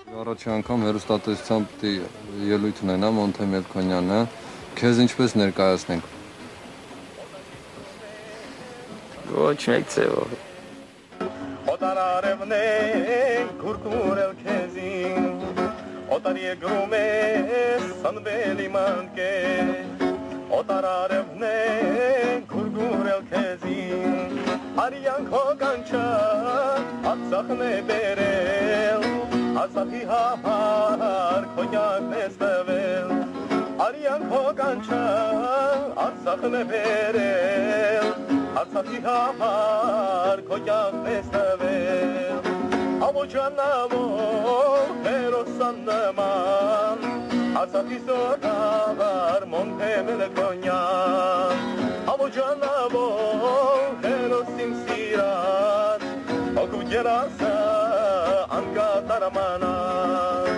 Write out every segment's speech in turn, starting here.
Առաջի անգամ հեռուստատեսությամբ պիտի ելույթ ունենամ Մոնթե Մելքոնյանը, քեզ ինչպես ներկայացնենք։ Ոչ մեկ ձևով։ Օտարարևն է քուրքուրել քեզին, օտարի գրում է սնվել իմ անկեր, օտարարևն է քուրքուրել քեզին, արյան քո կանչա Արցախն է բերել, Արցախի համար քոնյակն է ստվել, արյան քո կանչա Արցախն է բերել, Արցախի համար քոնյակն է ստվել, Աբոջանավոր հերոսան նման, Արցախի զորավար Մոնթե Մելքոնյան, Աբոջանավոր հերոս իմ սիրած, օգու երասը անկատարամանած,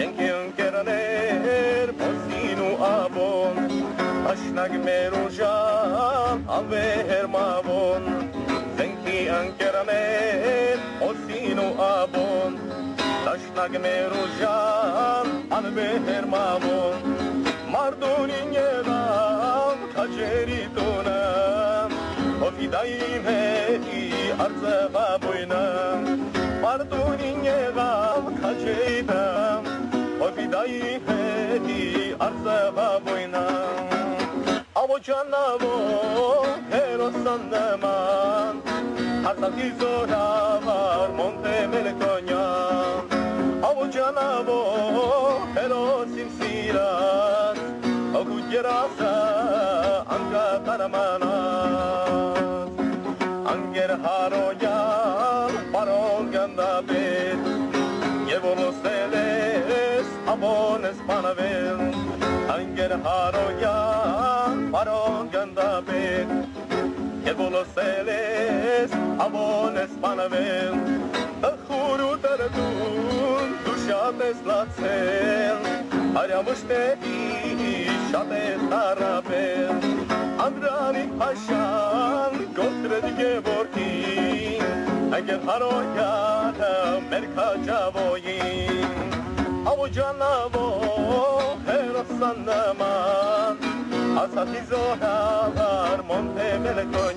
Ենքի ընկերներ փոսին ու աբոն, Աշնակ մեր ուժան անվեհեր մավոն, Ենքի ընկերներ փոսին ու աբոն, Աշնակ մեր ուժան անվեհեր մավոն, Մարդունին եղավ քաջերի տունը, Օվիդային հետի արծվաբույնը, Մարդունին եղավ քաջեիդը, Օվիդային հետի արծվաբույնը, Աբոջանավոր հերոսան նման, Արցախի զորավար Մոնթե Մելքոնյան, Աբոջանավոր հերոս իմ սիրած, օգուտ երասը անկատարամանած, Անգեր հարոյան պարոն գնդապետ, Եվ ոլոսել ես ամոն ես պանավել, Անգեր հարոյան պարոն գնդապետ, Եվ ոլոսել ես ամոն ես պանավել, Տխուր ու տրդուն դու շատ ես լացել, Արյամուշտերի շատ ես տարապել, Անդրանիկ Փաշան գոտրետ Գևորգին, Անգեր հարոյանը մեր քաջավոյին, Աբոջանավոր հերոսան նման, Արցախի զորավար Մոնթե Մելքոնյան,